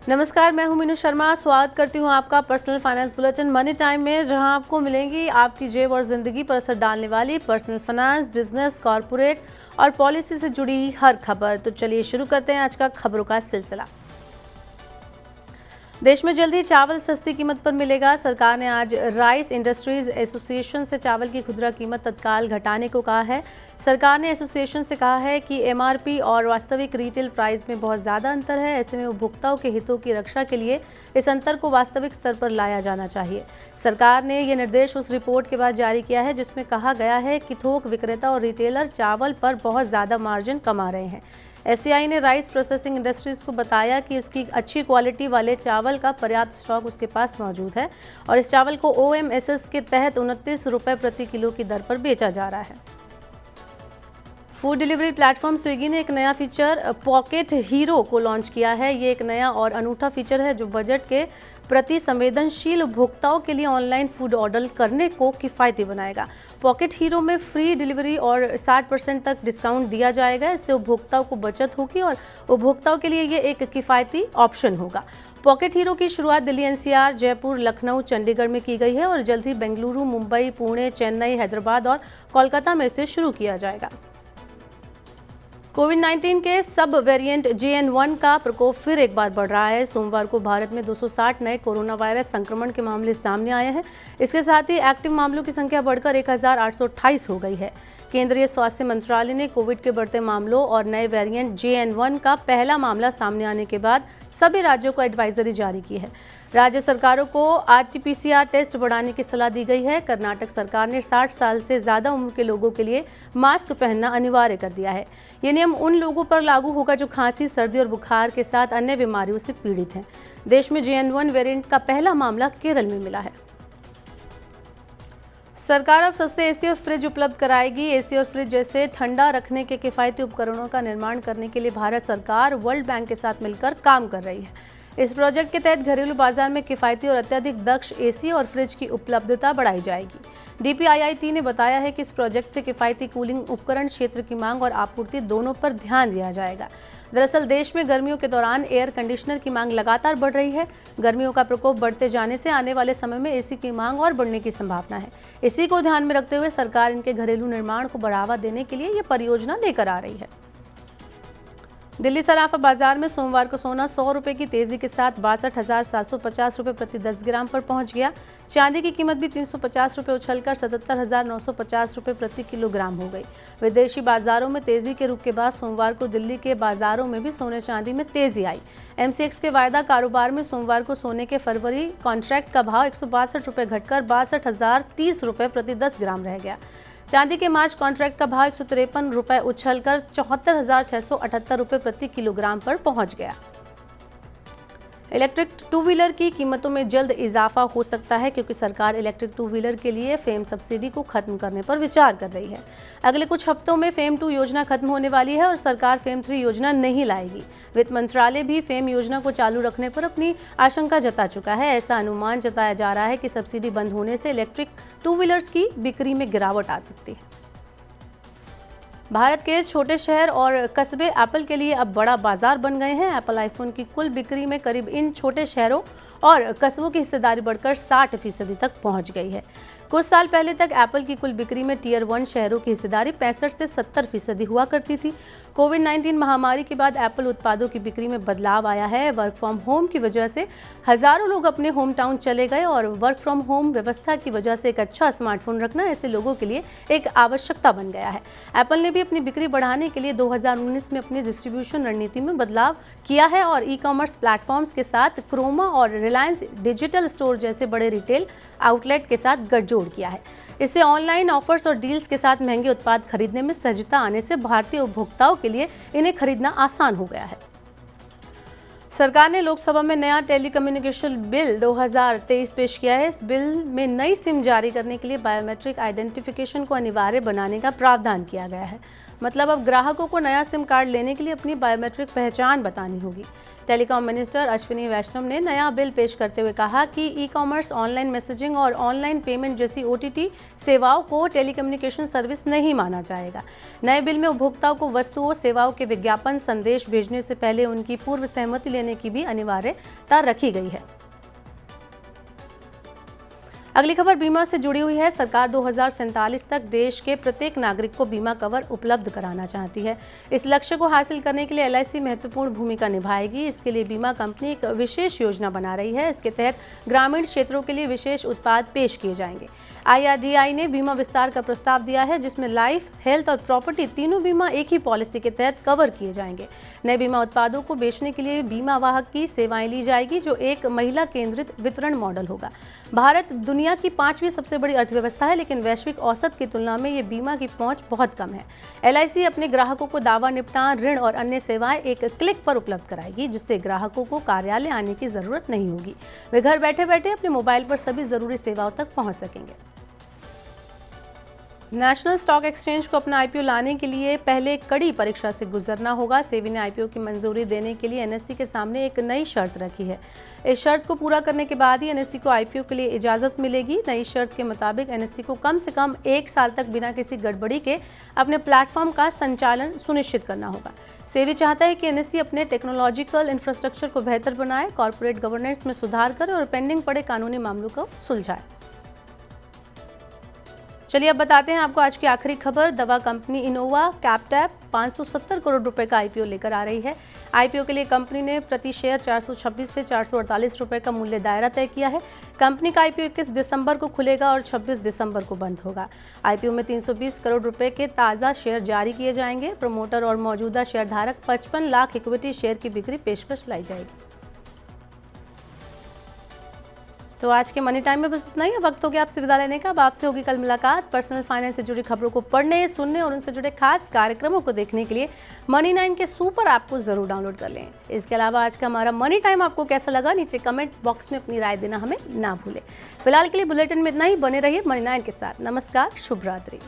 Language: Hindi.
नमस्कार, मैं हूं मीनू शर्मा। स्वागत करती हूं आपका personal finance bulletin money time में, जहां आपको मिलेंगी आपकी जेब और जिंदगी पर असर डालने वाली पर्सनल फाइनेंस, बिजनेस, कॉर्पोरेट और पॉलिसी से जुड़ी हर खबर। तो चलिए शुरू करते हैं आज का खबरों का सिलसिला। देश में जल्द ही चावल सस्ती कीमत पर मिलेगा। सरकार ने आज राइस इंडस्ट्रीज एसोसिएशन से चावल की खुदरा कीमत तत्काल घटाने को कहा है। सरकार ने एसोसिएशन से कहा है कि एमआरपी और वास्तविक रिटेल प्राइस में बहुत ज़्यादा अंतर है। ऐसे में उपभोक्ताओं के हितों की रक्षा के लिए इस अंतर को वास्तविक स्तर पर लाया जाना चाहिए। सरकार ने ये निर्देश उस रिपोर्ट के बाद जारी किया है जिसमें कहा गया है कि थोक विक्रेता और रिटेलर चावल पर बहुत ज़्यादा मार्जिन कमा रहे हैं। एफसीआई ने राइस प्रोसेसिंग इंडस्ट्रीज को बताया कि उसकी अच्छी क्वालिटी वाले चावल का पर्याप्त स्टॉक उसके पास मौजूद है और इस चावल को ओएमएसएस के तहत 29 रुपये प्रति किलो की दर पर बेचा जा रहा है। फूड डिलीवरी प्लेटफॉर्म स्विगी ने एक नया फीचर पॉकेट हीरो को लॉन्च किया है। ये एक नया और अनूठा फीचर है जो बजट के प्रति संवेदनशील उपभोक्ताओं के लिए ऑनलाइन फूड ऑर्डर करने को किफ़ायती बनाएगा। पॉकेट हीरो में फ्री डिलीवरी और 60% तक डिस्काउंट दिया जाएगा। इससे उपभोक्ताओं को बचत होगी और उपभोक्ताओं के लिए ये एक किफ़ायती ऑप्शन होगा। पॉकेट हीरो की शुरुआत दिल्ली, एनसीआर, जयपुर, लखनऊ, चंडीगढ़ में की गई है और जल्द ही बेंगलुरु, मुंबई, पुणे, चेन्नई, हैदराबाद और कोलकाता में इसे शुरू किया जाएगा। कोविड-19 के सब वेरिएंट JN1 का प्रकोप फिर एक बार बढ़ रहा है। सोमवार को भारत में 260 नए कोरोना वायरस संक्रमण के मामले सामने आए हैं। इसके साथ ही एक्टिव मामलों की संख्या बढ़कर 1828 हो गई है। केंद्रीय स्वास्थ्य मंत्रालय ने कोविड के बढ़ते मामलों और नए वेरिएंट JN1 का पहला मामला सामने आने के बाद सभी राज्यों को एडवाइजरी जारी की है। राज्य सरकारों को RT-PCR टेस्ट बढ़ाने की सलाह दी गई है। कर्नाटक सरकार ने 60 साल से ज़्यादा उम्र के लोगों के लिए मास्क पहनना अनिवार्य कर दिया है। ये नियम उन लोगों पर लागू होगा जो खांसी, सर्दी और बुखार के साथ अन्य बीमारियों से पीड़ित हैं। देश में JN1 वेरिएंट का पहला मामला केरल में मिला है। सरकार अब सस्ते एसी और फ्रिज उपलब्ध कराएगी। एसी और फ्रिज जैसे ठंडा रखने के किफ़ायती उपकरणों का निर्माण करने के लिए भारत सरकार वर्ल्ड बैंक के साथ मिलकर काम कर रही है। इस प्रोजेक्ट के तहत घरेलू बाजार में किफ़ायती और अत्यधिक दक्ष एसी और फ्रिज की उपलब्धता बढ़ाई जाएगी। DPIIT ने बताया है कि इस प्रोजेक्ट से किफ़ायती कूलिंग उपकरण क्षेत्र की मांग और आपूर्ति दोनों पर ध्यान दिया जाएगा। दरअसल देश में गर्मियों के दौरान एयर कंडीशनर की मांग लगातार बढ़ रही है। गर्मियों का प्रकोप बढ़ते जाने से आने वाले समय में एसी की मांग और बढ़ने की संभावना है। इसी को ध्यान में रखते हुए सरकार इनके घरेलू निर्माण को बढ़ावा देने के लिए ये परियोजना लेकर आ रही है। दिल्ली सराफा बाजार में सोमवार को सोना 100 रुपये की तेजी के साथ 62,750 रुपये प्रति 10 ग्राम पर पहुंच गया। चांदी की कीमत भी 350 रुपये उछलकर 77,950 रुपये प्रति किलोग्राम हो गई। विदेशी बाजारों में तेजी के रुख के बाद सोमवार को दिल्ली के बाजारों में भी सोने चांदी में तेजी आई। MCX के वायदा कारोबार में सोमवार को सोने के फरवरी कॉन्ट्रैक्ट का भाव 162 रुपये घटकर 62,030 रुपये प्रति 10 ग्राम रह गया। चांदी के मार्च कॉन्ट्रैक्ट का भाव 153 रुपये उछलकर 74,678 रुपये प्रति किलोग्राम पर पहुंच गया। इलेक्ट्रिक टू व्हीलर की कीमतों में जल्द इजाफा हो सकता है क्योंकि सरकार इलेक्ट्रिक टू व्हीलर के लिए फेम सब्सिडी को खत्म करने पर विचार कर रही है। अगले कुछ हफ्तों में फेम 2 योजना खत्म होने वाली है और सरकार फेम 3 योजना नहीं लाएगी। वित्त मंत्रालय भी फेम योजना को चालू रखने पर अपनी आशंका जता चुका है। ऐसा अनुमान जताया जा रहा है कि सब्सिडी बंद होने से इलेक्ट्रिक टू व्हीलर्स की बिक्री में गिरावट आ सकती है। भारत के छोटे शहर और कस्बे एप्पल के लिए अब बड़ा बाजार बन गए हैं। एप्पल आईफोन की कुल बिक्री में करीब इन छोटे शहरों और कस्बों की हिस्सेदारी बढ़कर 60% तक पहुंच गई है। कुछ साल पहले तक एप्पल की कुल बिक्री में टियर 1 शहरों की हिस्सेदारी 65 से 70% हुआ करती थी। कोविड-19 महामारी के बाद एप्पल उत्पादों की बिक्री में बदलाव आया है। वर्क फ्रॉम होम की वजह से हजारों लोग अपने होम टाउन चले गए और वर्क फ्रॉम होम व्यवस्था की वजह से एक अच्छा स्मार्टफोन रखना ऐसे लोगों के लिए एक आवश्यकता बन गया है। एप्पल ने भी अपनी बिक्री बढ़ाने के लिए 2019 में अपनी डिस्ट्रीब्यूशन रणनीति में बदलाव किया है और ई-कॉमर्स प्लेटफॉर्म्स के साथ क्रोमा और रिलायंस डिजिटल स्टोर जैसे बड़े रिटेल आउटलेट के साथ गठजोड़ किया है। इससे ऑनलाइन ऑफर्स और डील्स के साथ महंगे उत्पाद खरीदने में सहजता आने से भारतीय उपभोक्ताओं के लिए इन्हें खरीदना आसान हो गया है। सरकार ने लोकसभा में नया टेलीकम्युनिकेशन बिल 2023 पेश किया है। इस बिल में नई सिम जारी करने के लिए बायोमेट्रिक आइडेंटिफिकेशन को अनिवार्य बनाने का प्रावधान किया गया है। मतलब अब ग्राहकों को नया सिम कार्ड लेने के लिए अपनी बायोमेट्रिक पहचान बतानी होगी। टेलीकॉम मिनिस्टर अश्विनी वैष्णव ने नया बिल पेश करते हुए कहा कि ई कॉमर्स, ऑनलाइन मैसेजिंग और ऑनलाइन पेमेंट जैसी OTT सेवाओं को टेलीकम्युनिकेशन सर्विस नहीं माना जाएगा। नए बिल में उपभोक्ताओं को वस्तुओं, सेवाओं के विज्ञापन संदेश भेजने से पहले उनकी पूर्व सहमति लेने की भी अनिवार्यता रखी गई है। अगली खबर बीमा से जुड़ी हुई है। सरकार 2047 तक देश के प्रत्येक नागरिक को बीमा कवर उपलब्ध कराना चाहती है। इस लक्ष्य को हासिल करने के लिए LIC महत्वपूर्ण भूमिका निभाएगी। इसके लिए बीमा कंपनी एक विशेष योजना बना रही है। इसके तहत ग्रामीण क्षेत्रों के लिए विशेष उत्पाद पेश किए जाएंगे। IRDAI ने बीमा विस्तार का प्रस्ताव दिया है, जिसमें लाइफ, हेल्थ और प्रॉपर्टी तीनों बीमा एक ही पॉलिसी के तहत कवर किए जाएंगे। नए बीमा उत्पादों को बेचने के लिए बीमा वाहक की सेवाएं ली जाएगी, जो एक महिला केंद्रित वितरण मॉडल होगा। भारत दुनिया की 5वीं सबसे बड़ी अर्थव्यवस्था है, लेकिन वैश्विक औसत की तुलना में ये बीमा की पहुंच बहुत कम है। LIC अपने ग्राहकों को दावा निपटान, ऋण और अन्य सेवाएं एक क्लिक पर उपलब्ध कराएगी, जिससे ग्राहकों को कार्यालय आने की जरूरत नहीं होगी। वे घर बैठे बैठे अपने मोबाइल पर सभी जरूरी सेवाओं तक पहुंच सकेंगे। नेशनल स्टॉक एक्सचेंज को अपना IPO लाने के लिए पहले कड़ी परीक्षा से गुजरना होगा। सेबी ने IPO की मंजूरी देने के लिए NSE के सामने एक नई शर्त रखी है। इस शर्त को पूरा करने के बाद ही NSE को IPO के लिए इजाज़त मिलेगी। नई शर्त के मुताबिक NSE को कम से कम 1 साल तक बिना किसी गड़बड़ी के अपने प्लेटफॉर्म का संचालन सुनिश्चित करना होगा। सेबी चाहता है कि NSE अपने टेक्नोलॉजिकल इंफ्रास्ट्रक्चर को बेहतर बनाए, कॉर्पोरेट गवर्नेंस में सुधार करे और पेंडिंग पड़े कानूनी मामलों को सुलझाए। चलिए अब बताते हैं आपको आज की आखिरी खबर। दवा कंपनी इनोवा कैप्टैप 570 करोड़ रुपए का IPO लेकर आ रही है। IPO के लिए कंपनी ने प्रति शेयर 426 से 448 रुपए का मूल्य दायरा तय किया है। कंपनी का IPO 21 दिसंबर को खुलेगा और 26 दिसंबर को बंद होगा। IPO में 320 करोड़ रुपए के ताज़ा शेयर जारी किए जाएंगे। प्रमोटर और मौजूदा शेयरधारक 55 लाख इक्विटी शेयर की बिक्री पेशकश लाई जाएगी। तो आज के मनी टाइम में बस इतना ही। वक्त हो गया आपसे विदा लेने का। अब आपसे होगी कल मुलाकात। पर्सनल फाइनेंस से जुड़ी खबरों को पढ़ने, सुनने और उनसे जुड़े खास कार्यक्रमों को देखने के लिए मनी 9 के सुपर ऐप को जरूर डाउनलोड कर लें। इसके अलावा आज का हमारा मनी टाइम आपको कैसा लगा, नीचे कमेंट बॉक्स में अपनी राय देना हमें ना भूलें। फिलहाल के लिए बुलेटिन में इतना ही। बने रहिए मनी 9 के साथ। नमस्कार, शुभ रात्रि।